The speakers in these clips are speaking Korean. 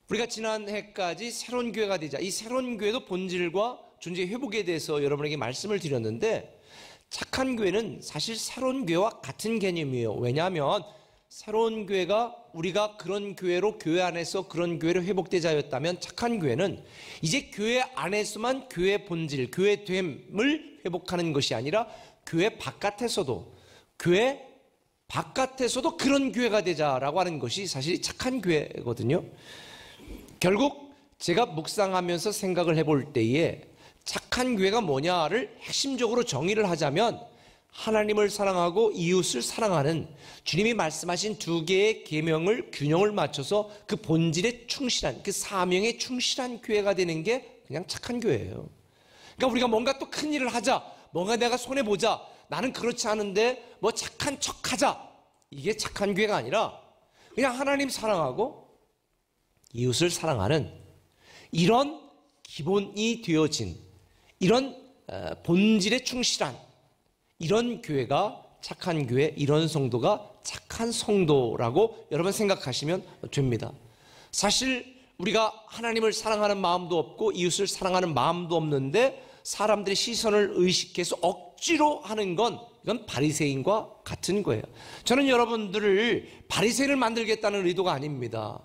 우리가 지난해까지 새로운 교회가 되자, 이 새로운 교회도 본질과 존재 회복에 대해서 여러분에게 말씀을 드렸는데, 착한 교회는 사실 새로운 교회와 같은 개념이에요. 왜냐하면 새로운 교회가 우리가 그런 교회로, 교회 안에서 그런 교회로 회복되자였다면, 착한 교회는 이제 교회 안에서만 교회 본질, 교회됨을 회복하는 것이 아니라 교회 바깥에서도 그런 교회가 되자라고 하는 것이 사실 착한 교회거든요. 결국 제가 묵상하면서 생각을 해볼 때에 착한 교회가 뭐냐를 핵심적으로 정의를 하자면, 하나님을 사랑하고 이웃을 사랑하는 주님이 말씀하신 두 개의 계명을 균형을 맞춰서 그 본질에 충실한, 그 사명에 충실한 교회가 되는 게 그냥 착한 교회예요. 그러니까 우리가 뭔가 또 큰 일을 하자, 뭔가 내가 손해보자, 나는 그렇지 않은데 뭐 착한 척하자, 이게 착한 교회가 아니라 그냥 하나님 사랑하고 이웃을 사랑하는 이런 기본이 되어진, 이런 본질에 충실한 이런 교회가 착한 교회, 이런 성도가 착한 성도라고 여러분 생각하시면 됩니다. 사실 우리가 하나님을 사랑하는 마음도 없고 이웃을 사랑하는 마음도 없는데 사람들의 시선을 의식해서 억지로 하는 건, 이건 바리새인과 같은 거예요. 저는 여러분들을 바리새인을 만들겠다는 의도가 아닙니다.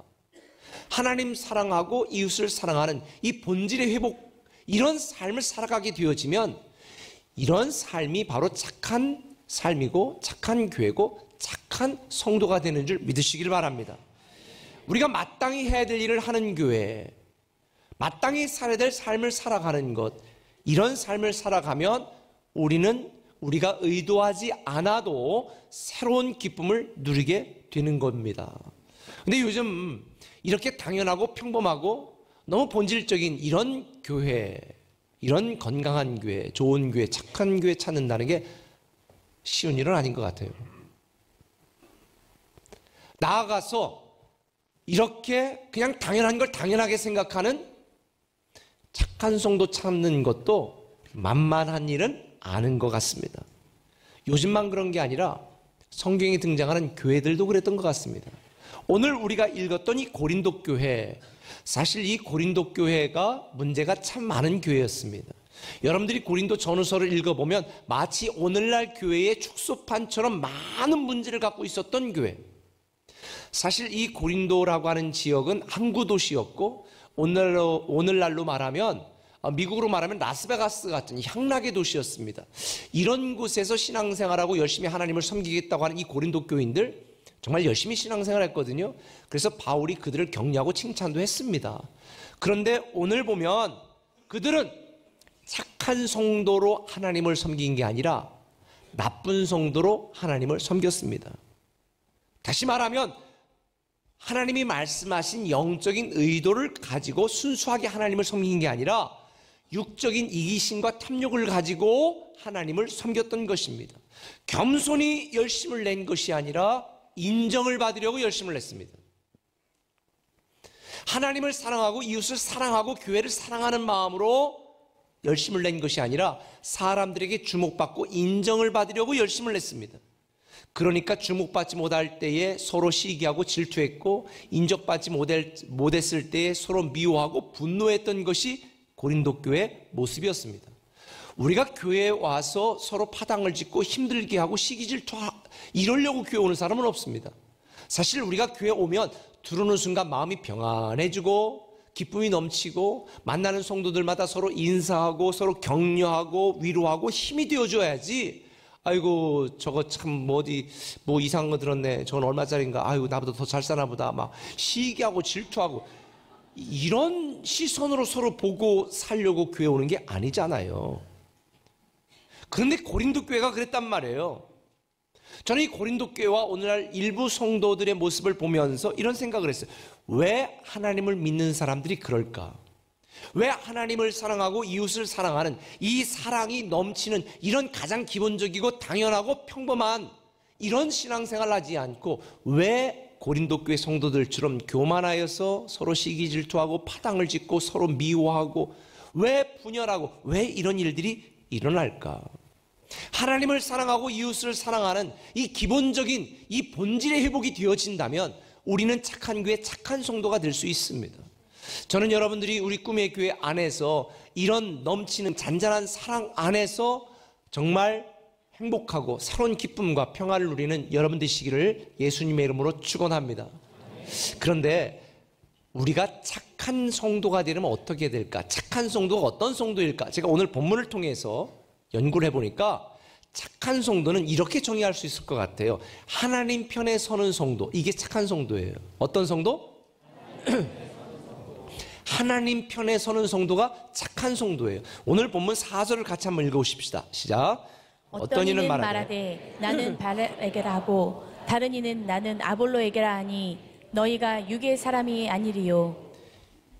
하나님 사랑하고 이웃을 사랑하는 이 본질의 회복, 이런 삶을 살아가게 되어지면 이런 삶이 바로 착한 삶이고 착한 교회고 착한 성도가 되는 줄 믿으시길 바랍니다. 우리가 마땅히 해야 될 일을 하는 교회, 마땅히 살아야 될 삶을 살아가는 것, 이런 삶을 살아가면 우리는 우리가 의도하지 않아도 새로운 기쁨을 누리게 되는 겁니다. 근데 요즘 이렇게 당연하고 평범하고 너무 본질적인 이런 교회, 이런 건강한 교회, 좋은 교회, 착한 교회 찾는다는 게 쉬운 일은 아닌 것 같아요. 나아가서 이렇게 그냥 당연한 걸 당연하게 생각하는 착한 성도 찾는 것도 만만한 일은 아닌 것 같습니다. 요즘만 그런 게 아니라 성경에 등장하는 교회들도 그랬던 것 같습니다. 오늘 우리가 읽었던 이 고린도 교회, 사실 이 고린도 교회가 문제가 참 많은 교회였습니다. 여러분들이 고린도 전후서를 읽어보면 마치 오늘날 교회의 축소판처럼 많은 문제를 갖고 있었던 교회. 사실 이 고린도라고 하는 지역은 항구 도시였고, 오늘날로 말하면, 미국으로 말하면 라스베가스 같은 향락의 도시였습니다. 이런 곳에서 신앙생활하고 열심히 하나님을 섬기겠다고 하는 이 고린도 교인들 정말 열심히 신앙생활을 했거든요. 그래서 바울이 그들을 격려하고 칭찬도 했습니다. 그런데 오늘 보면 그들은 착한 성도로 하나님을 섬긴 게 아니라 나쁜 성도로 하나님을 섬겼습니다. 다시 말하면 하나님이 말씀하신 영적인 의도를 가지고 순수하게 하나님을 섬긴 게 아니라 육적인 이기심과 탐욕을 가지고 하나님을 섬겼던 것입니다. 겸손히 열심을 낸 것이 아니라 인정을 받으려고 열심을 냈습니다. 하나님을 사랑하고 이웃을 사랑하고 교회를 사랑하는 마음으로 열심을 낸 것이 아니라 사람들에게 주목받고 인정을 받으려고 열심을 냈습니다. 그러니까 주목받지 못할 때에 서로 시기하고 질투했고, 인정받지 못했을 때에 서로 미워하고 분노했던 것이 고린도 교회의 모습이었습니다. 우리가 교회에 와서 서로 파당을 짓고 힘들게 하고 시기 질투하고 이러려고 교회 오는 사람은 없습니다. 사실 우리가 교회 오면 들어오는 순간 마음이 평안해지고 기쁨이 넘치고, 만나는 성도들마다 서로 인사하고 서로 격려하고 위로하고 힘이 되어줘야지, 아이고 저거 참 어디 뭐 이상한 거 들었네, 저건 얼마짜리인가, 아이고 나보다 더 잘 사나 보다, 막 시기하고 질투하고 이런 시선으로 서로 보고 살려고 교회 오는 게 아니잖아요. 그런데 고린도 교회가 그랬단 말이에요. 저는 이 고린도 교회와 오늘날 일부 성도들의 모습을 보면서 이런 생각을 했어요. 왜 하나님을 믿는 사람들이 그럴까? 왜 하나님을 사랑하고 이웃을 사랑하는 이 사랑이 넘치는 이런 가장 기본적이고 당연하고 평범한 이런 신앙생활을 하지 않고 왜 고린도 교회 성도들처럼 교만하여서 서로 시기 질투하고 파당을 짓고 서로 미워하고 왜 분열하고 왜 이런 일들이 일어날까? 하나님을 사랑하고 이웃을 사랑하는 이 기본적인 이 본질의 회복이 되어진다면 우리는 착한 교회, 착한 성도가 될 수 있습니다. 저는 여러분들이 우리 꿈의 교회 안에서 이런 넘치는 잔잔한 사랑 안에서 정말 행복하고 새로운 기쁨과 평화를 누리는 여러분 되시기를 예수님의 이름으로 축원합니다. 그런데 우리가 착한 성도가 되려면 어떻게 될까? 착한 성도가 어떤 성도일까? 제가 오늘 본문을 통해서 연구를 해보니까 착한 성도는 이렇게 정의할 수 있을 것 같아요. 하나님 편에 서는 성도, 이게 착한 성도예요. 어떤 성도? 하나님 편에 서는 성도가 착한 성도예요. 오늘 본문 4절을 같이 한번 읽어보십시다. 시작. 어떤 이는 말하되 나는 바울에게라 하고 다른 이는 나는 아볼로에게라 하니 너희가 육의 사람이 아니리요.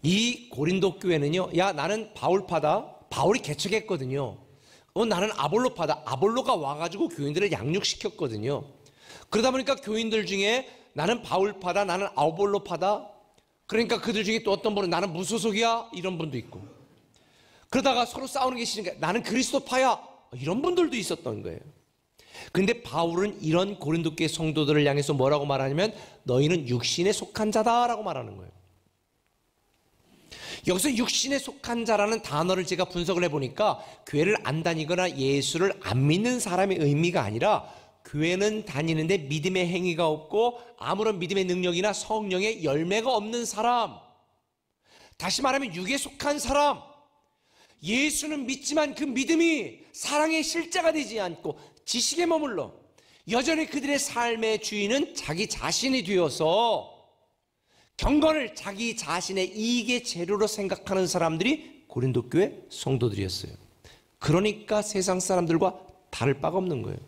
이 고린도 교회는요, 야 나는 바울파다. 바울이 개척했거든요. 나는 아볼로파다. 아볼로가 와가지고 교인들을 양육시켰거든요. 그러다 보니까 교인들 중에 나는 바울파다, 나는 아볼로파다. 그러니까 그들 중에 또 어떤 분은 나는 무소속이야, 이런 분도 있고. 그러다가 서로 싸우는 게 싫으니까 나는 그리스도파야, 이런 분들도 있었던 거예요. 근데 바울은 이런 고린도 교회 성도들을 향해서 뭐라고 말하냐면 너희는 육신에 속한 자다라고 말하는 거예요. 여기서 육신에 속한 자라는 단어를 제가 분석을 해보니까 교회를 안 다니거나 예수를 안 믿는 사람의 의미가 아니라 교회는 다니는데 믿음의 행위가 없고 아무런 믿음의 능력이나 성령의 열매가 없는 사람, 다시 말하면 육에 속한 사람, 예수는 믿지만 그 믿음이 사랑의 실제가 되지 않고 지식에 머물러 여전히 그들의 삶의 주인은 자기 자신이 되어서 경건을 자기 자신의 이익의 재료로 생각하는 사람들이 고린도 교회 성도들이었어요. 그러니까 세상 사람들과 다를 바가 없는 거예요.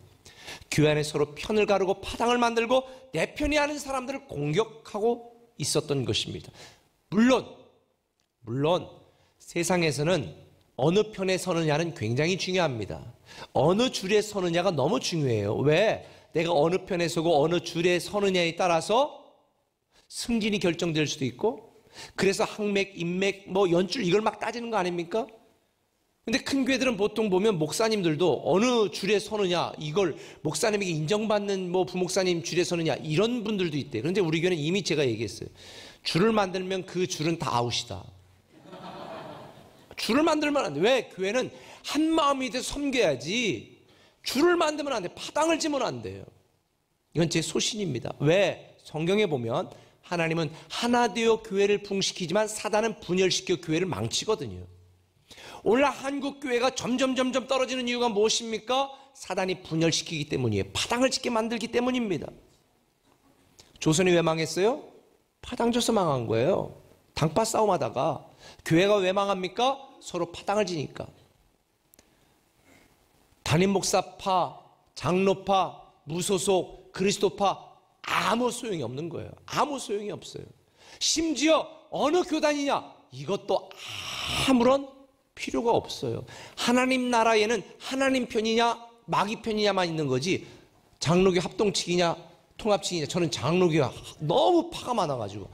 교회 안에 서로 편을 가르고 파당을 만들고 내 편이 아닌 사람들을 공격하고 있었던 것입니다. 물론 세상에서는 어느 편에 서느냐는 굉장히 중요합니다. 어느 줄에 서느냐가 너무 중요해요. 왜? 내가 어느 편에 서고 어느 줄에 서느냐에 따라서 승진이 결정될 수도 있고, 그래서 항맥, 인맥, 연줄 이걸 막 따지는 거 아닙니까? 근데 큰 교회들은 보통 보면 목사님들도 어느 줄에 서느냐, 이걸 목사님에게 인정받는 부목사님 줄에 서느냐, 이런 분들도 있대요. 그런데 우리 교회는 이미 제가 얘기했어요. 줄을 만들면 그 줄은 다 아웃이다. 줄을 만들면 안 돼. 왜? 교회는 한 마음이 돼서 섬겨야지. 줄을 만들면 안 돼. 파당을 지면 안 돼요. 이건 제 소신입니다. 왜? 성경에 보면 하나님은 하나 되어 교회를 부흥시키지만 사단은 분열시켜 교회를 망치거든요. 오늘날 한국 교회가 점점 떨어지는 이유가 무엇입니까? 사단이 분열시키기 때문이에요. 파당을 짓게 만들기 때문입니다. 조선이 왜 망했어요? 파당 져서 망한 거예요. 당파 싸움하다가. 교회가 왜 망합니까? 서로 파당을 지니까. 담임 목사파, 장로파, 무소속, 그리스도파 아무 소용이 없는 거예요. 아무 소용이 없어요. 심지어 어느 교단이냐, 이것도 아무런 필요가 없어요. 하나님 나라에는 하나님 편이냐 마귀 편이냐만 있는 거지, 장로교 합동측이냐 통합측이냐, 저는 장로교가 너무 파가 많아가지고,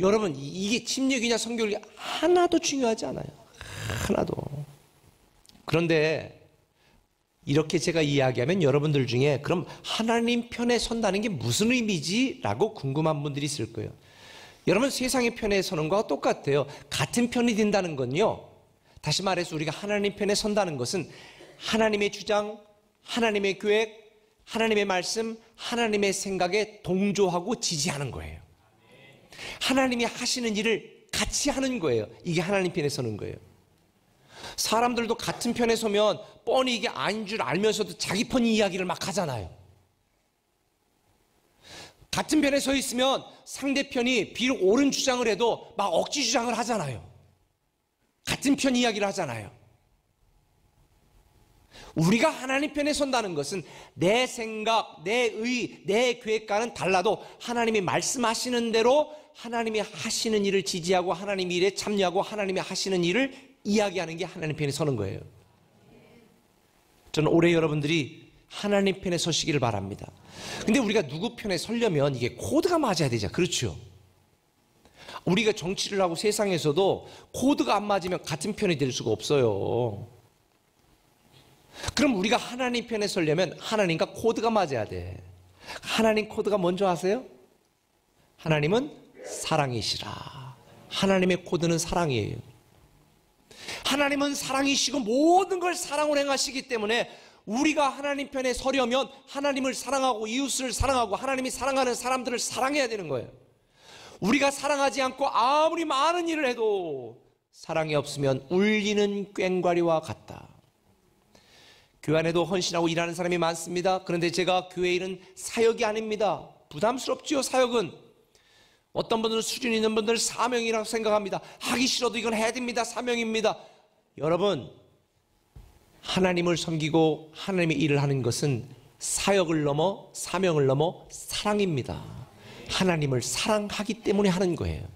여러분 이게 침략이냐 성교육이 하나도 중요하지 않아요. 하나도. 그런데 이렇게 제가 이야기하면 여러분들 중에 그럼 하나님 편에 선다는 게 무슨 의미지? 라고 궁금한 분들이 있을 거예요. 여러분, 세상의 편에 서는 거와 똑같아요. 같은 편이 된다는 건요, 다시 말해서 우리가 하나님 편에 선다는 것은 하나님의 주장, 하나님의 계획, 하나님의 말씀, 하나님의 생각에 동조하고 지지하는 거예요. 하나님이 하시는 일을 같이 하는 거예요. 이게 하나님 편에 서는 거예요. 사람들도 같은 편에 서면 뻔히 이게 아닌 줄 알면서도 자기 편 이야기를 막 하잖아요. 같은 편에 서 있으면 상대편이 비록 옳은 주장을 해도 막 억지 주장을 하잖아요. 같은 편 이야기를 하잖아요. 우리가 하나님 편에 선다는 것은 내 생각, 내 의, 내 계획과는 달라도 하나님이 말씀하시는 대로 하나님이 하시는 일을 지지하고 하나님 일에 참여하고 하나님이 하시는 일을 이야기하는 게 하나님 편에 서는 거예요. 저는 올해 여러분들이 하나님 편에 서시기를 바랍니다. 근데 우리가 누구 편에 서려면 이게 코드가 맞아야 되죠. 그렇죠? 우리가 정치를 하고 세상에서도 코드가 안 맞으면 같은 편이 될 수가 없어요. 그럼 우리가 하나님 편에 서려면 하나님과 코드가 맞아야 돼. 하나님 코드가 뭔지 아세요? 하나님은 사랑이시라. 하나님의 코드는 사랑이에요. 하나님은 사랑이시고 모든 걸 사랑으로 행하시기 때문에 우리가 하나님 편에 서려면 하나님을 사랑하고 이웃을 사랑하고 하나님이 사랑하는 사람들을 사랑해야 되는 거예요. 우리가 사랑하지 않고 아무리 많은 일을 해도 사랑이 없으면 울리는 꽹과리와 같다. 교회 안에도 헌신하고 일하는 사람이 많습니다. 그런데 제가 교회 일은 사역이 아닙니다. 부담스럽지요. 사역은 어떤 분들은 수준 있는 분들은 사명이라고 생각합니다. 하기 싫어도 이건 해야 됩니다. 사명입니다. 여러분, 하나님을 섬기고 하나님의 일을 하는 것은 사역을 넘어 사명을 넘어 사랑입니다. 하나님을 사랑하기 때문에 하는 거예요.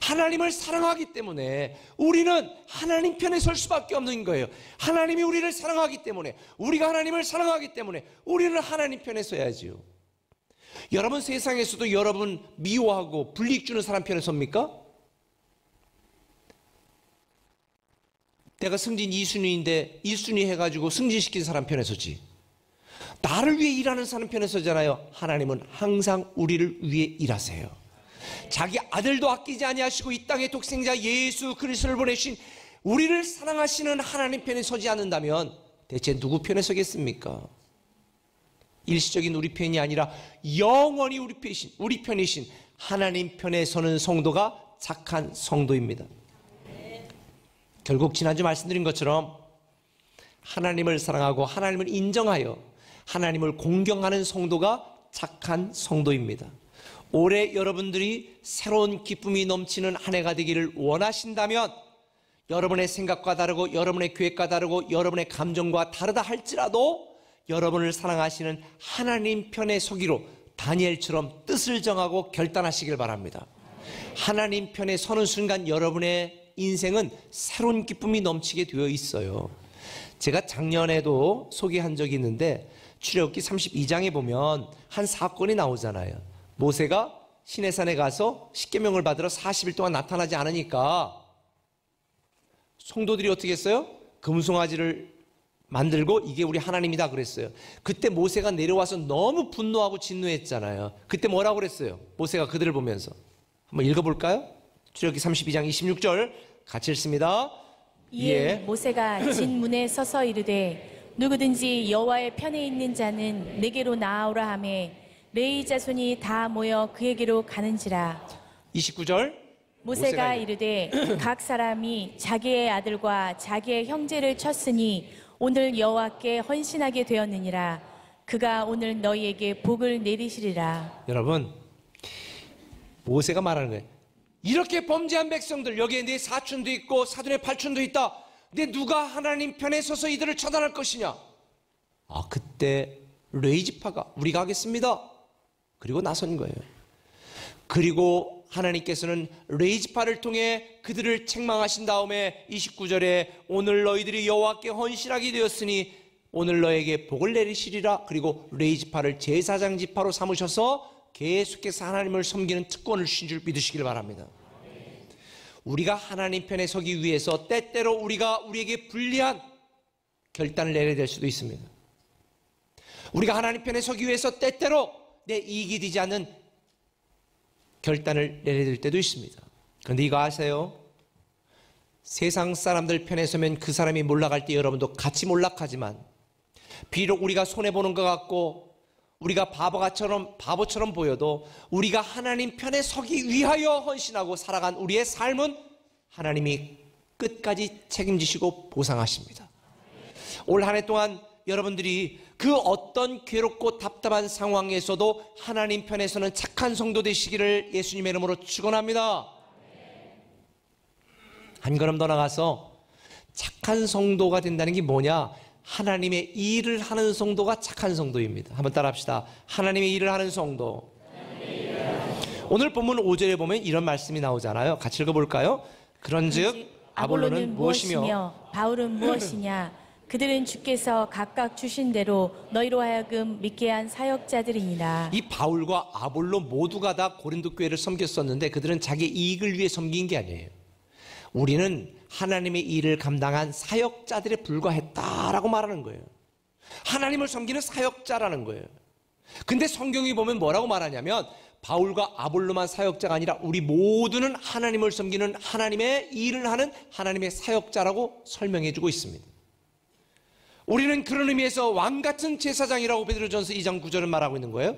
하나님을 사랑하기 때문에 우리는 하나님 편에 설 수밖에 없는 거예요. 하나님이 우리를 사랑하기 때문에, 우리가 하나님을 사랑하기 때문에 우리는 하나님 편에 서야지요. 여러분, 세상에서도 여러분 미워하고 불이익 주는 사람 편에 섭니까? 내가 승진 2순위인데 1순위 해가지고 승진시킨 사람 편에 서지. 나를 위해 일하는 사람 편에 서잖아요. 하나님은 항상 우리를 위해 일하세요. 자기 아들도 아끼지 아니하시고 이 땅의 독생자 예수 그리스도를 보내신 우리를 사랑하시는 하나님 편에 서지 않는다면 대체 누구 편에 서겠습니까? 일시적인 우리 편이 아니라 영원히 우리 편이신 하나님 편에 서는 성도가 착한 성도입니다. 결국 지난주 말씀드린 것처럼 하나님을 사랑하고 하나님을 인정하여 하나님을 공경하는 성도가 착한 성도입니다. 올해 여러분들이 새로운 기쁨이 넘치는 한 해가 되기를 원하신다면 여러분의 생각과 다르고 여러분의 계획과 다르고 여러분의 감정과 다르다 할지라도 여러분을 사랑하시는 하나님 편에 서기로 다니엘처럼 뜻을 정하고 결단하시길 바랍니다. 하나님 편에 서는 순간 여러분의 인생은 새로운 기쁨이 넘치게 되어 있어요. 제가 작년에도 소개한 적이 있는데 출애굽기 32장에 보면 한 사건이 나오잖아요. 모세가 시내산에 가서 십계명을 받으러 40일 동안 나타나지 않으니까 성도들이 어떻게 했어요? 금송아지를 만들고 이게 우리 하나님이다 그랬어요. 그때 모세가 내려와서 너무 분노하고 진노했잖아요. 그때 뭐라고 그랬어요? 모세가 그들을 보면서 한번 읽어볼까요? 출애굽기 32장 26절 같이 읽습니다. 이에 모세가 진 문에 서서 이르되 누구든지 여호와의 편에 있는 자는 내게로 나아오라 하매 레위 자손이 다 모여 그에게로 가는지라. 29절 모세가 이르되 각 사람이 자기의 아들과 자기의 형제를 쳤으니 오늘 여호와께 헌신하게 되었느니라. 그가 오늘 너희에게 복을 내리시리라. 여러분, 모세가 말하는 거예요. 이렇게 범죄한 백성들, 여기에 내 사촌도 있고 사돈의 팔촌도 있다. 근데 누가 하나님 편에 서서 이들을 처단할 것이냐? 그때 레위지파가 우리가 하겠습니다. 그리고 나선 거예요. 그리고 하나님께서는 레위지파를 통해 그들을 책망하신 다음에 29절에 오늘 너희들이 여호와께 헌신하게 되었으니 오늘 너에게 복을 내리시리라. 그리고 레위지파를 제사장 지파로 삼으셔서 계속해서 하나님을 섬기는 특권을 주신 줄 믿으시길 바랍니다. 우리가 하나님 편에 서기 위해서 때때로 우리에게 불리한 결단을 내려야 될 수도 있습니다. 우리가 하나님 편에 서기 위해서 때때로 내 이익이 되지 않는 결단을 내려야 될 때도 있습니다. 그런데 이거 아세요? 세상 사람들 편에 서면 그 사람이 몰락할 때 여러분도 같이 몰락하지만 비록 우리가 손해보는 것 같고 우리가 바보처럼 보여도 우리가 하나님 편에 서기 위하여 헌신하고 살아간 우리의 삶은 하나님이 끝까지 책임지시고 보상하십니다. 올 한 해 동안 여러분들이 그 어떤 괴롭고 답답한 상황에서도 하나님 편에서는 착한 성도 되시기를 예수님의 이름으로 축원합니다. 한 걸음 더 나가서 착한 성도가 된다는 게 뭐냐? 하나님의 일을 하는 성도가 착한 성도입니다. 한번 따라합시다. 하나님의 일을 하는 성도. 오늘 본문 5절에 보면 이런 말씀이 나오잖아요. 같이 읽어볼까요? 그런즉 아볼로는 무엇이며 바울은 무엇이냐? 그들은 주께서 각각 주신 대로 너희로 하여금 믿게 한 사역자들이니라. 이 바울과 아볼로 모두가 다 고린도 교회를 섬겼었는데 그들은 자기 이익을 위해 섬긴 게 아니에요. 우리는 하나님의 일을 감당한 사역자들에 불과했다라고 말하는 거예요. 하나님을 섬기는 사역자라는 거예요. 근데 성경이 보면 뭐라고 말하냐면 바울과 아볼로만 사역자가 아니라 우리 모두는 하나님을 섬기는 하나님의 일을 하는 하나님의 사역자라고 설명해 주고 있습니다. 우리는 그런 의미에서 왕같은 제사장이라고 베드로전서 2장 9절은 말하고 있는 거예요.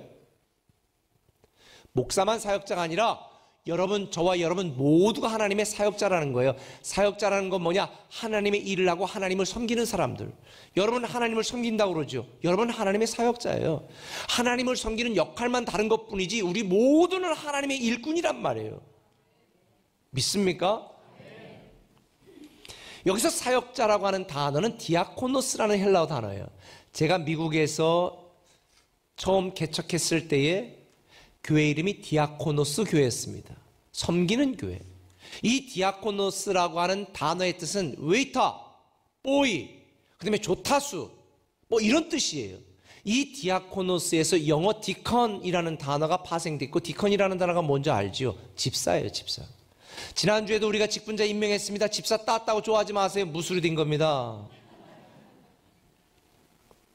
목사만 사역자가 아니라 여러분, 저와 여러분 모두가 하나님의 사역자라는 거예요. 사역자라는 건 뭐냐? 하나님의 일을 하고 하나님을 섬기는 사람들. 여러분 하나님을 섬긴다고 그러죠. 여러분 하나님의 사역자예요. 하나님을 섬기는 역할만 다른 것뿐이지 우리 모두는 하나님의 일꾼이란 말이에요. 믿습니까? 여기서 사역자라고 하는 단어는 디아코노스라는 헬라어 단어예요. 제가 미국에서 처음 개척했을 때에 교회 이름이 디아코노스 교회였습니다. 섬기는 교회. 이 디아코노스라고 하는 단어의 뜻은 웨이터, 보이, 그 다음에 조타수, 뭐 이런 뜻이에요. 이 디아코노스에서 영어 디컨이라는 단어가 파생됐고, 디컨이라는 단어가 뭔지 알지요? 집사예요, 집사. 지난주에도 우리가 직분자 임명했습니다. 집사 땄다고 좋아하지 마세요. 무술이 된 겁니다.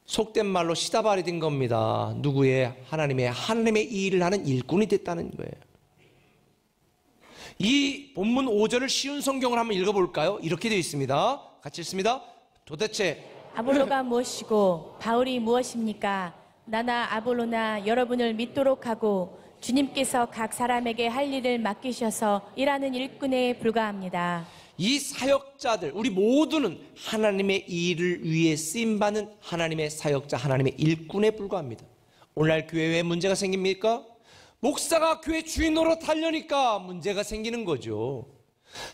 속된 말로 시다발이 된 겁니다. 누구의? 하나님의 일을 하는 일꾼이 됐다는 거예요. 이 본문 5절을 쉬운 성경을 한번 읽어볼까요? 이렇게 되어 있습니다. 같이 읽습니다. 도대체 아볼로가 무엇이고 바울이 무엇입니까? 나나 아볼로나 여러분을 믿도록 하고 주님께서 각 사람에게 할 일을 맡기셔서 일하는 일꾼에 불과합니다. 이 사역자들, 우리 모두는 하나님의 일을 위해 쓰임받는 하나님의 사역자, 하나님의 일꾼에 불과합니다. 오늘날 교회에 왜 문제가 생깁니까? 목사가 교회 주인 노릇하려니까 문제가 생기는 거죠.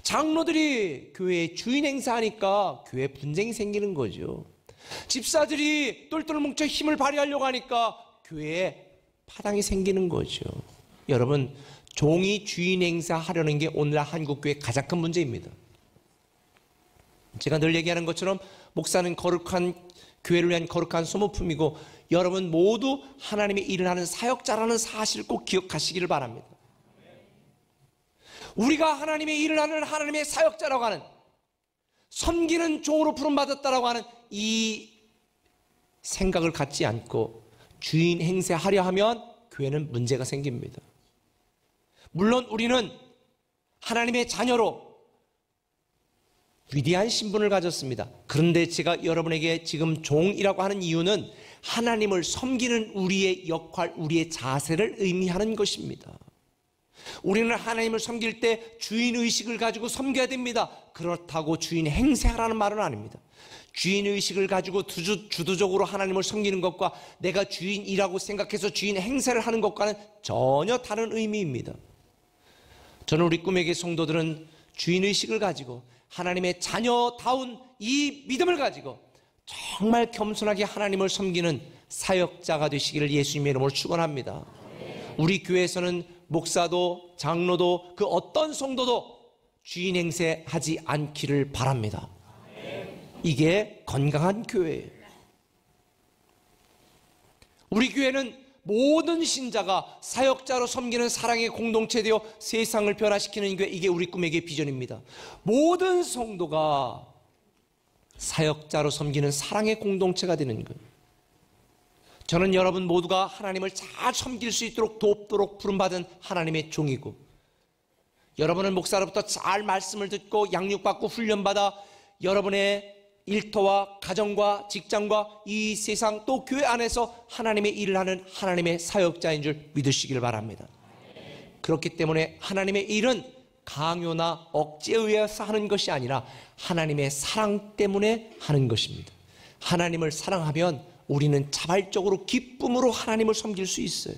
장로들이 교회 주인 행사하니까 교회 분쟁이 생기는 거죠. 집사들이 똘똘 뭉쳐 힘을 발휘하려고 하니까 교회에 파당이 생기는 거죠. 여러분, 종이 주인 행사하려는 게 오늘날 한국교회의 가장 큰 문제입니다. 제가 늘 얘기하는 것처럼 목사는 거룩한 교회를 위한 거룩한 소모품이고 여러분 모두 하나님의 일을 하는 사역자라는 사실을 꼭 기억하시기를 바랍니다. 우리가 하나님의 일을 하는 하나님의 사역자라고 하는, 섬기는 종으로 부름받았다라고 하는 이 생각을 갖지 않고 주인 행세하려 하면 교회는 문제가 생깁니다. 물론 우리는 하나님의 자녀로 위대한 신분을 가졌습니다. 그런데 제가 여러분에게 지금 종이라고 하는 이유는 하나님을 섬기는 우리의 역할, 우리의 자세를 의미하는 것입니다. 우리는 하나님을 섬길 때 주인의식을 가지고 섬겨야 됩니다. 그렇다고 주인 행세하라는 말은 아닙니다. 주인의식을 가지고 주도적으로 하나님을 섬기는 것과 내가 주인이라고 생각해서 주인 행세를 하는 것과는 전혀 다른 의미입니다. 저는 우리 꿈에게 성도들은 주인의식을 가지고 하나님의 자녀다운 이 믿음을 가지고 정말 겸손하게 하나님을 섬기는 사역자가 되시기를 예수님의 이름으로 축원합니다. 우리 교회에서는 목사도 장로도 그 어떤 성도도 주인 행세하지 않기를 바랍니다. 이게 건강한 교회예요. 우리 교회는 모든 신자가 사역자로 섬기는 사랑의 공동체 되어 세상을 변화시키는 교회, 이게 우리 꿈에게 비전입니다. 모든 성도가 사역자로 섬기는 사랑의 공동체가 되는 거예요. 저는 여러분 모두가 하나님을 잘 섬길 수 있도록 돕도록 부름받은 하나님의 종이고, 여러분은 목사로부터 잘 말씀을 듣고 양육받고 훈련받아 여러분의 일터와 가정과 직장과 이 세상 또 교회 안에서 하나님의 일을 하는 하나님의 사역자인 줄 믿으시길 바랍니다. 그렇기 때문에 하나님의 일은 강요나 억지에 의해서 하는 것이 아니라 하나님의 사랑 때문에 하는 것입니다. 하나님을 사랑하면 우리는 자발적으로 기쁨으로 하나님을 섬길 수 있어요.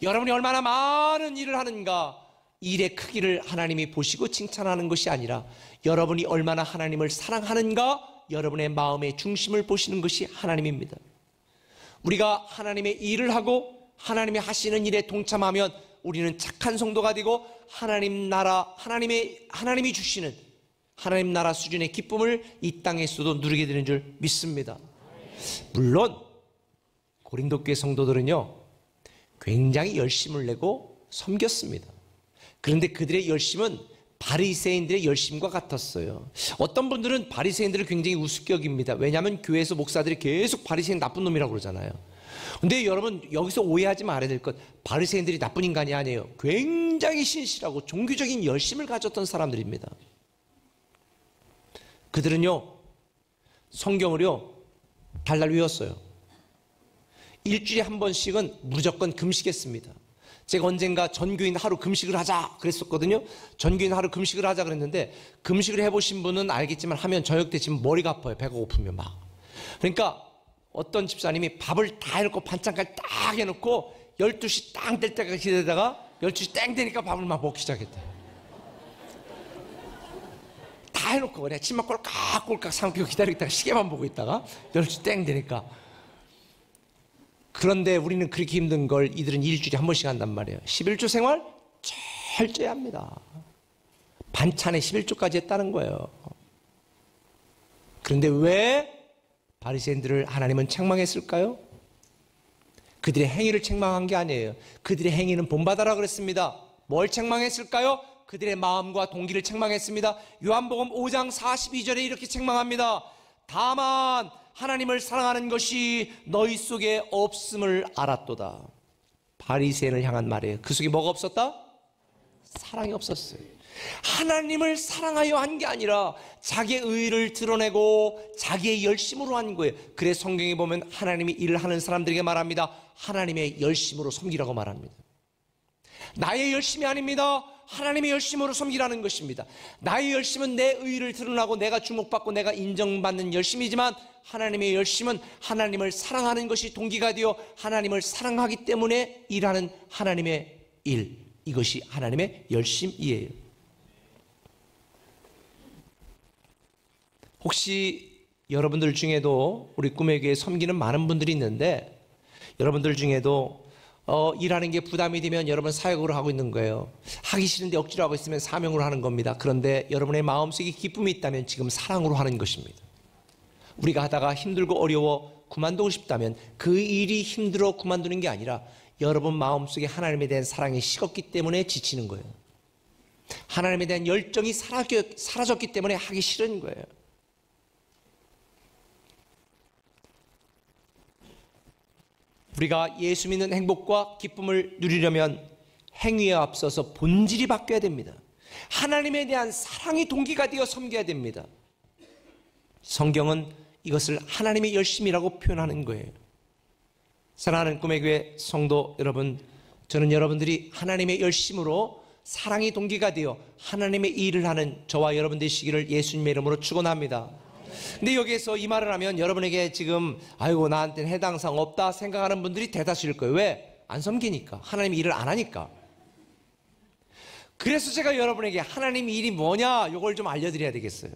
여러분이 얼마나 많은 일을 하는가, 일의 크기를 하나님이 보시고 칭찬하는 것이 아니라 여러분이 얼마나 하나님을 사랑하는가, 여러분의 마음의 중심을 보시는 것이 하나님입니다. 우리가 하나님의 일을 하고 하나님이 하시는 일에 동참하면 우리는 착한 성도가 되고 하나님 나라, 하나님이 주시는 하나님 나라 수준의 기쁨을 이 땅에서도 누리게 되는 줄 믿습니다. 물론 고린도 교회 성도들은요 굉장히 열심을 내고 섬겼습니다. 그런데 그들의 열심은 바리새인들의 열심과 같았어요. 어떤 분들은 바리새인들을 굉장히 우습게 여깁니다. 왜냐하면 교회에서 목사들이 계속 바리새인 나쁜 놈이라고 그러잖아요. 근데 여러분 여기서 오해하지 말아야 될 것, 바리새인들이 나쁜 인간이 아니에요. 굉장히 신실하고 종교적인 열심을 가졌던 사람들입니다. 그들은요 성경을요 달달 외웠어요. 일주일에 한 번씩은 무조건 금식했습니다. 제가 언젠가 전교인 하루 금식을 하자 그랬었거든요. 전교인 하루 금식을 하자 그랬는데, 금식을 해보신 분은 알겠지만 하면 저녁 때쯤 머리가 아파요. 배가 고프면 막. 그러니까 어떤 집사님이 밥을 다 해놓고 반찬까지 딱 해놓고 12시 딱 될 때까지 기다리다가 12시 땡 되니까 밥을 막 먹기 시작했대. 다 해놓고 그냥 침만 꼴깍꼴깍 삼키고 기다리다가 시계만 보고 있다가 12시 땡 되니까. 그런데 우리는 그렇게 힘든 걸 이들은 일주일에 한 번씩 한단 말이에요. 11조 생활 철저히 합니다. 반찬에 11조까지 했다는 거예요. 그런데 왜 바리새인들을 하나님은 책망했을까요? 그들의 행위를 책망한 게 아니에요. 그들의 행위는 본받아라 그랬습니다. 뭘 책망했을까요? 그들의 마음과 동기를 책망했습니다. 요한복음 5장 42절에 이렇게 책망합니다. 다만 하나님을 사랑하는 것이 너희 속에 없음을 알았도다. 바리새인을 향한 말이에요. 그 속에 뭐가 없었다? 사랑이 없었어요. 하나님을 사랑하여 한 게 아니라 자기의 의의를 드러내고 자기의 열심으로 한 거예요. 그래서 성경에 보면 하나님이 일을 하는 사람들에게 말합니다. 하나님의 열심으로 섬기라고 말합니다. 나의 열심이 아닙니다. 하나님의 열심으로 섬기라는 것입니다. 나의 열심은 내 의의를 드러나고 내가 주목받고 내가 인정받는 열심이지만, 하나님의 열심은 하나님을 사랑하는 것이 동기가 되어 하나님을 사랑하기 때문에 일하는 하나님의 일, 이것이 하나님의 열심이에요. 혹시 여러분들 중에도 우리 꿈의 교회 섬기는 많은 분들이 있는데, 여러분들 중에도 일하는 게 부담이 되면 여러분 사역으로 하고 있는 거예요. 하기 싫은데 억지로 하고 있으면 사명으로 하는 겁니다. 그런데 여러분의 마음속에 기쁨이 있다면 지금 사랑으로 하는 것입니다. 우리가 하다가 힘들고 어려워 그만두고 싶다면 그 일이 힘들어 그만두는 게 아니라 여러분 마음속에 하나님에 대한 사랑이 식었기 때문에 지치는 거예요. 하나님에 대한 열정이 사라졌기 때문에 하기 싫은 거예요. 우리가 예수 믿는 행복과 기쁨을 누리려면 행위에 앞서서 본질이 바뀌어야 됩니다. 하나님에 대한 사랑이 동기가 되어 섬겨야 됩니다. 성경은 이것을 하나님의 열심이라고 표현하는 거예요. 사랑하는 꿈의 교회 성도 여러분, 저는 여러분들이 하나님의 열심으로 사랑이 동기가 되어 하나님의 일을 하는 저와 여러분 되시기를 예수님의 이름으로 축원합니다. 근데 여기에서 이 말을 하면 여러분에게 지금 아이고 나한테는 해당사항 없다 생각하는 분들이 대다수일 거예요. 왜? 안 섬기니까. 하나님의 일을 안 하니까. 그래서 제가 여러분에게 하나님의 일이 뭐냐 이걸 좀 알려드려야 되겠어요.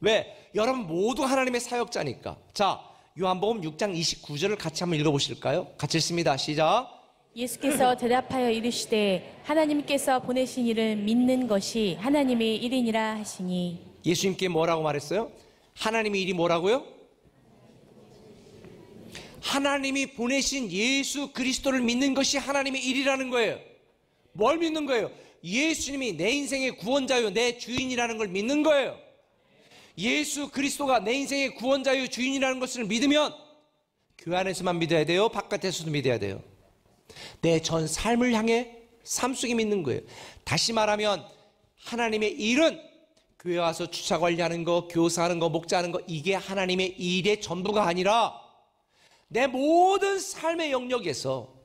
왜? 여러분 모두 하나님의 사역자니까. 자, 요한복음 6장 29절을 같이 한번 읽어보실까요? 같이 읽습니다. 시작. 예수께서 대답하여 이르시되 하나님께서 보내신 일은 믿는 것이 하나님의 일이니라 하시니. 예수님께 뭐라고 말했어요? 하나님의 일이 뭐라고요? 하나님이 보내신 예수 그리스도를 믿는 것이 하나님의 일이라는 거예요. 뭘 믿는 거예요? 예수님이 내 인생의 구원자요 내 주인이라는 걸 믿는 거예요. 예수 그리스도가 내 인생의 구원자요 주인이라는 것을 믿으면 교회 안에서만 믿어야 돼요? 바깥에서도 믿어야 돼요? 내 전 삶을 향해 삶 속에 믿는 거예요. 다시 말하면 하나님의 일은 교회 와서 주차 관리하는 거, 교사하는 거, 목자하는 거, 이게 하나님의 일의 전부가 아니라 내 모든 삶의 영역에서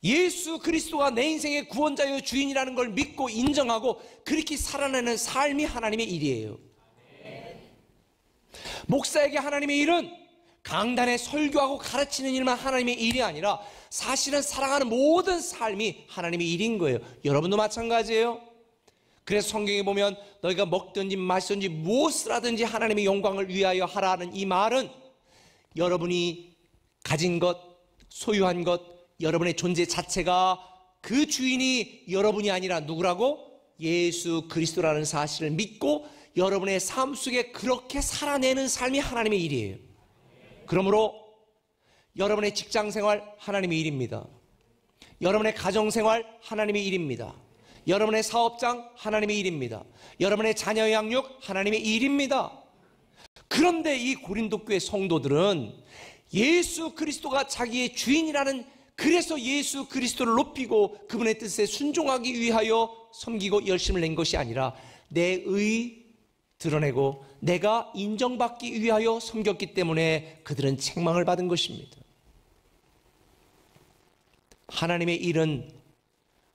예수 그리스도가 내 인생의 구원자요 주인이라는 걸 믿고 인정하고 그렇게 살아내는 삶이 하나님의 일이에요. 목사에게 하나님의 일은 강단에 설교하고 가르치는 일만 하나님의 일이 아니라 사실은 살아가는 모든 삶이 하나님의 일인 거예요. 여러분도 마찬가지예요. 그래서 성경에 보면 너희가 먹든지 마시든지 무엇을 하든지 하나님의 영광을 위하여 하라는 이 말은 여러분이 가진 것, 소유한 것, 여러분의 존재 자체가 그 주인이 여러분이 아니라 누구라고? 예수 그리스도라는 사실을 믿고 여러분의 삶 속에 그렇게 살아내는 삶이 하나님의 일이에요. 그러므로 여러분의 직장생활 하나님의 일입니다. 여러분의 가정생활 하나님의 일입니다. 여러분의 사업장 하나님의 일입니다. 여러분의 자녀 양육 하나님의 일입니다. 그런데 이 고린도 교회 성도들은 예수 그리스도가 자기의 주인이라는, 그래서 예수 그리스도를 높이고 그분의 뜻에 순종하기 위하여 섬기고 열심을 낸 것이 아니라 내 의 드러내고 내가 인정받기 위하여 섬겼기 때문에 그들은 책망을 받은 것입니다. 하나님의 일은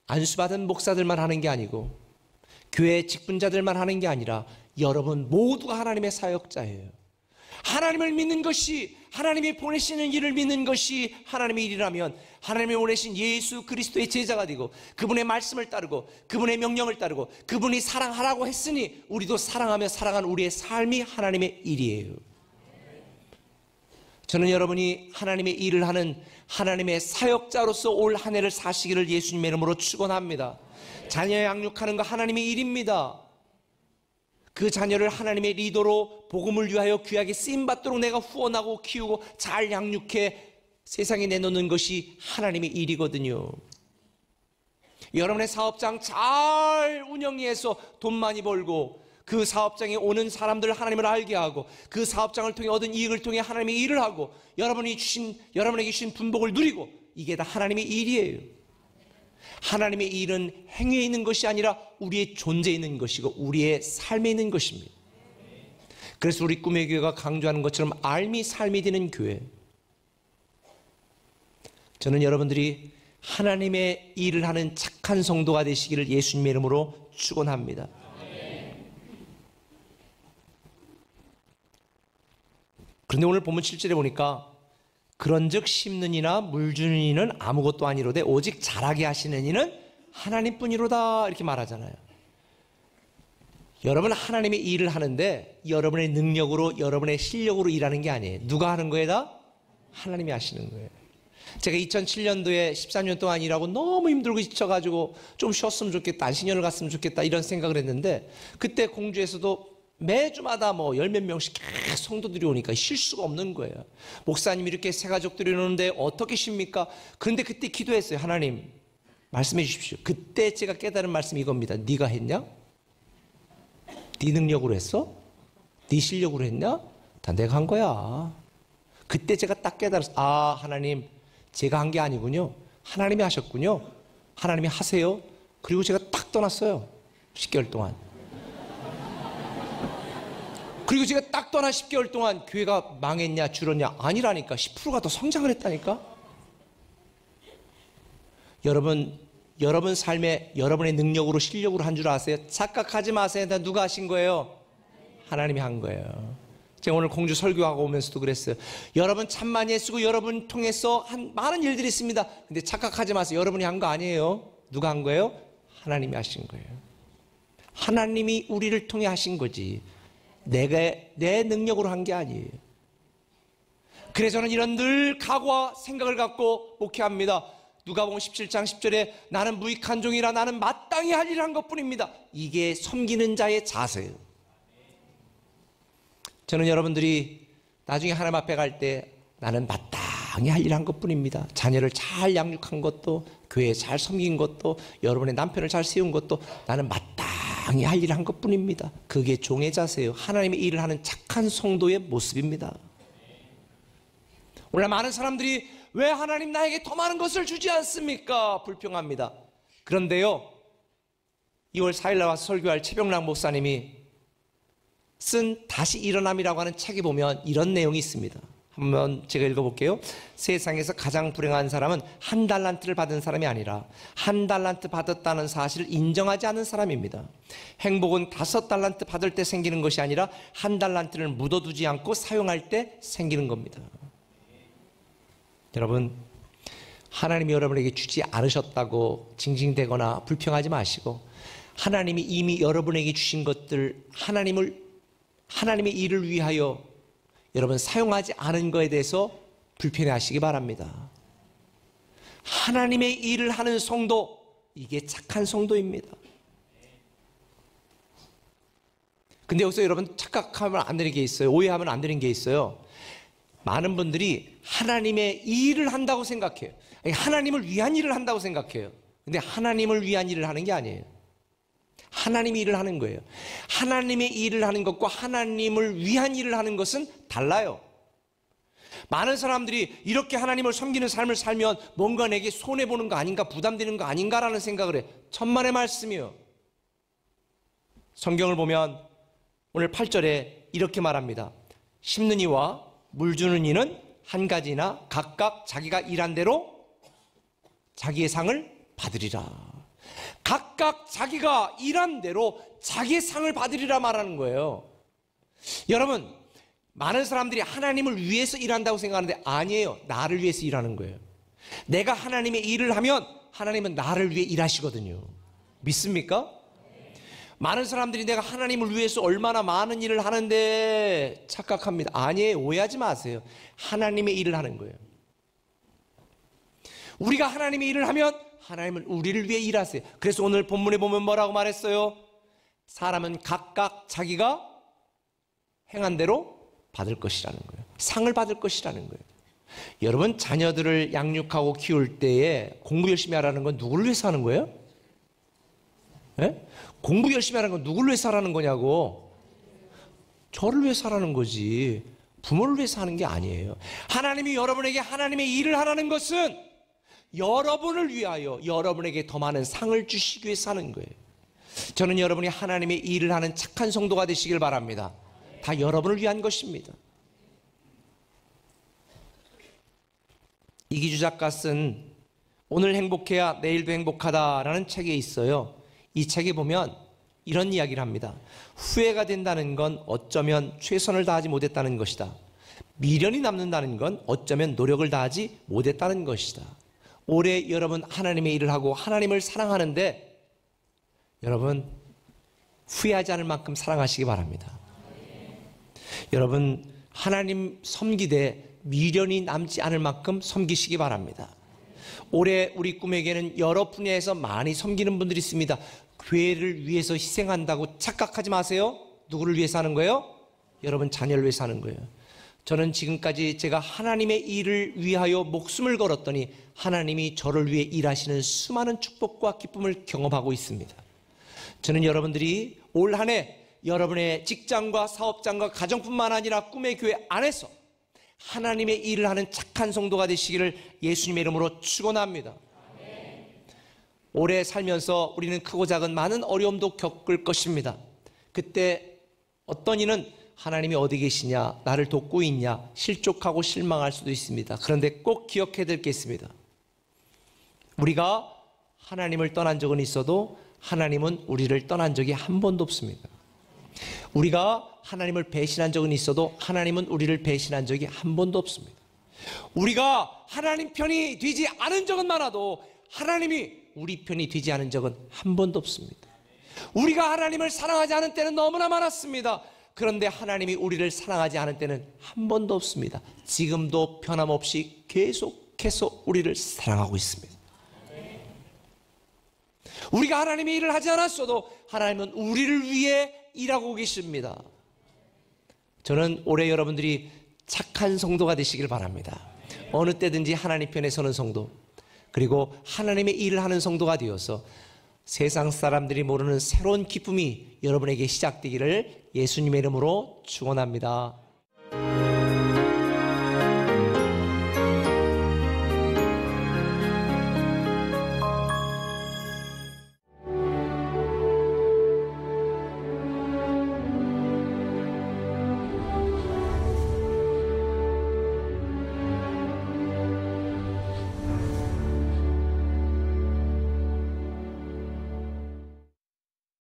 안수받은 목사들만 하는 게 아니고 교회 직분자들만 하는 게 아니라 여러분 모두가 하나님의 사역자예요. 하나님을 믿는 것이, 하나님이 보내시는 일을 믿는 것이 하나님의 일이라면 하나님이 보내신 예수 그리스도의 제자가 되고 그분의 말씀을 따르고 그분의 명령을 따르고 그분이 사랑하라고 했으니 우리도 사랑하며 살아가는 우리의 삶이 하나님의 일이에요. 저는 여러분이 하나님의 일을 하는 하나님의 사역자로서 올 한 해를 사시기를 예수님의 이름으로 축원합니다. 자녀 양육하는 거 하나님의 일입니다. 그 자녀를 하나님의 리더로 복음을 위하여 귀하게 쓰임받도록 내가 후원하고 키우고 잘 양육해 세상에 내놓는 것이 하나님의 일이거든요. 여러분의 사업장 잘 운영해서 돈 많이 벌고 그 사업장에 오는 사람들을 하나님을 알게 하고 그 사업장을 통해 얻은 이익을 통해 하나님의 일을 하고 여러분에게 주신 분복을 누리고, 이게 다 하나님의 일이에요. 하나님의 일은 행위에 있는 것이 아니라 우리의 존재에 있는 것이고 우리의 삶에 있는 것입니다. 그래서 우리 꿈의 교회가 강조하는 것처럼 알미 삶이 되는 교회. 저는 여러분들이 하나님의 일을 하는 착한 성도가 되시기를 예수님의 이름으로 축원합니다. 그런데 오늘 본문 7절에 보니까 그런즉 심는 이나 물 주는 이는 아무것도 아니로되 오직 자라게 하시는 이는 하나님뿐이로다, 이렇게 말하잖아요. 여러분 하나님의 일을 하는데 여러분의 능력으로 여러분의 실력으로 일하는 게 아니에요. 누가 하는 거에 다 하나님이 하시는 거예요. 제가 2007년도에 14년 동안 일하고 너무 힘들고 지쳐가지고 좀 쉬었으면 좋겠다, 안식년을 갔으면 좋겠다 이런 생각을 했는데, 그때 공주에서도 매주마다 뭐 10몇 명씩 계속 성도들이 오니까 쉴 수가 없는 거예요. 목사님이 이렇게 새 가족들이 오는데 어떻게 쉽니까? 그런데 그때 기도했어요. 하나님 말씀해 주십시오. 그때 제가 깨달은 말씀이 이겁니다. 네가 했냐? 네 능력으로 했어? 네 실력으로 했냐? 다 내가 한 거야. 그때 제가 딱 깨달았어요. 아, 하나님 제가 한 게 아니군요. 하나님이 하셨군요. 하나님이 하세요. 그리고 제가 딱 떠났어요. 10개월 동안. 그리고 제가 딱 떠나 10개월 동안 교회가 망했냐 줄었냐? 아니라니까. 10%가 더 성장을 했다니까. 여러분 삶에 여러분의 능력으로 실력으로 한 줄 아세요? 착각하지 마세요. 다 누가 하신 거예요? 하나님이 한 거예요. 제가 오늘 공주 설교하고 오면서도 그랬어요. 여러분 참 많이 애쓰고 여러분 통해서 한 많은 일들이 있습니다. 근데 착각하지 마세요. 여러분이 한 거 아니에요. 누가 한 거예요? 하나님이 하신 거예요. 하나님이 우리를 통해 하신 거지 내 능력으로 한 게 아니에요. 그래서 저는 이런 늘 각오와 생각을 갖고 목회합니다. 누가복음 17장 10절에 나는 무익한 종이라 나는 마땅히 할 일을 한 것뿐입니다. 이게 섬기는 자의 자세예요. 저는 여러분들이 나중에 하나님 앞에 갈 때 나는 마땅히 할 일을 한 것뿐입니다. 자녀를 잘 양육한 것도, 교회에 잘 섬긴 것도, 여러분의 남편을 잘 세운 것도 나는 마땅히 할 일을 한 것뿐입니다. 그게 종의 자세예요. 하나님의 일을 하는 착한 성도의 모습입니다. 오늘 많은 사람들이 왜 하나님 나에게 더 많은 것을 주지 않습니까? 불평합니다. 그런데요, 2월 4일 나와서 설교할 최병락 목사님이 쓴 다시 일어남이라고 하는 책에 보면 이런 내용이 있습니다. 한번 제가 읽어볼게요. 세상에서 가장 불행한 사람은 한 달란트를 받은 사람이 아니라 한 달란트 받았다는 사실을 인정하지 않는 사람입니다. 행복은 5달란트 받을 때 생기는 것이 아니라 한 달란트를 묻어두지 않고 사용할 때 생기는 겁니다. 여러분, 하나님이 여러분에게 주지 않으셨다고 징징대거나 불평하지 마시고, 하나님이 이미 여러분에게 주신 것들, 하나님의 일을 위하여 여러분 사용하지 않은 것에 대해서 불편해하시기 바랍니다. 하나님의 일을 하는 성도, 이게 착한 성도입니다. 근데 여기서 여러분 착각하면 안 되는 게 있어요. 오해하면 안 되는 게 있어요. 많은 분들이 하나님의 일을 한다고 생각해요. 하나님을 위한 일을 한다고 생각해요. 근데 하나님을 위한 일을 하는 게 아니에요. 하나님이 일을 하는 거예요. 하나님의 일을 하는 것과 하나님을 위한 일을 하는 것은 달라요. 많은 사람들이 이렇게 하나님을 섬기는 삶을 살면 뭔가 내게 손해보는 거 아닌가, 부담되는 거 아닌가라는 생각을 해. 천만의 말씀이요. 성경을 보면 오늘 8절에 이렇게 말합니다. 심는 이와 물 주는 이는 한 가지나 각각 자기가 일한 대로 자기의 상을 받으리라. 각각 자기가 일한 대로 자기의 상을 받으리라 말하는 거예요. 여러분, 많은 사람들이 하나님을 위해서 일한다고 생각하는데 아니에요. 나를 위해서 일하는 거예요. 내가 하나님의 일을 하면 하나님은 나를 위해 일하시거든요. 믿습니까? 많은 사람들이 내가 하나님을 위해서 얼마나 많은 일을 하는데 착각합니다. 아니에요. 오해하지 마세요. 하나님의 일을 하는 거예요. 우리가 하나님의 일을 하면 하나님은 우리를 위해 일하세요. 그래서 오늘 본문에 보면 뭐라고 말했어요? 사람은 각각 자기가 행한 대로 받을 것이라는 거예요. 상을 받을 것이라는 거예요. 여러분, 자녀들을 양육하고 키울 때에 공부 열심히 하라는 건 누구를 위해서 하는 거예요? 네? 공부 열심히 하라는 건 누구를 위해서 하라는 거냐고. 저를 위해서 하라는 거지 부모를 위해서 하는 게 아니에요. 하나님이 여러분에게 하나님의 일을 하라는 것은 여러분을 위하여 여러분에게 더 많은 상을 주시기 위해서 하는 거예요. 저는 여러분이 하나님의 일을 하는 착한 성도가 되시길 바랍니다. 다 여러분을 위한 것입니다. 이기주 작가 쓴 오늘 행복해야 내일도 행복하다라는 책에 있어요. 이 책에 보면 이런 이야기를 합니다. 후회가 된다는 건 어쩌면 최선을 다하지 못했다는 것이다. 미련이 남는다는 건 어쩌면 노력을 다하지 못했다는 것이다. 올해 여러분 하나님의 일을 하고 하나님을 사랑하는데 여러분 후회하지 않을 만큼 사랑하시기 바랍니다. 여러분 하나님 섬기되 미련이 남지 않을 만큼 섬기시기 바랍니다. 올해 우리 꿈에게는 여러 분야에서 많이 섬기는 분들이 있습니다. 교회를 위해서 희생한다고 착각하지 마세요. 누구를 위해서 하는 거예요? 여러분 자녀를 위해서 하는 거예요. 저는 지금까지 제가 하나님의 일을 위하여 목숨을 걸었더니 하나님이 저를 위해 일하시는 수많은 축복과 기쁨을 경험하고 있습니다. 저는 여러분들이 올 한 해 여러분의 직장과 사업장과 가정뿐만 아니라 꿈의 교회 안에서 하나님의 일을 하는 착한 성도가 되시기를 예수님의 이름으로 축원합니다. 올해 살면서 우리는 크고 작은 많은 어려움도 겪을 것입니다. 그때 어떤 이는 하나님이 어디 계시냐, 나를 돕고 있냐, 실족하고 실망할 수도 있습니다. 그런데 꼭 기억해야 될 게 있습니다. 우리가 하나님을 떠난 적은 있어도 하나님은 우리를 떠난 적이 한 번도 없습니다. 우리가 하나님을 배신한 적은 있어도 하나님은 우리를 배신한 적이 한 번도 없습니다. 우리가 하나님 편이 되지 않은 적은 많아도 하나님이 우리 편이 되지 않은 적은 한 번도 없습니다. 우리가 하나님을 사랑하지 않은 때는 너무나 많았습니다. 그런데 하나님이 우리를 사랑하지 않은 때는 한 번도 없습니다. 지금도 변함없이 계속해서 우리를 사랑하고 있습니다. 우리가 하나님의 일을 하지 않았어도 하나님은 우리를 위해 일하고 계십니다. 저는 올해 여러분들이 착한 성도가 되시길 바랍니다. 어느 때든지 하나님 편에 서는 성도, 그리고 하나님의 일을 하는 성도가 되어서 세상 사람들이 모르는 새로운 기쁨이 여러분에게 시작되기를 예수님의 이름으로 축원합니다.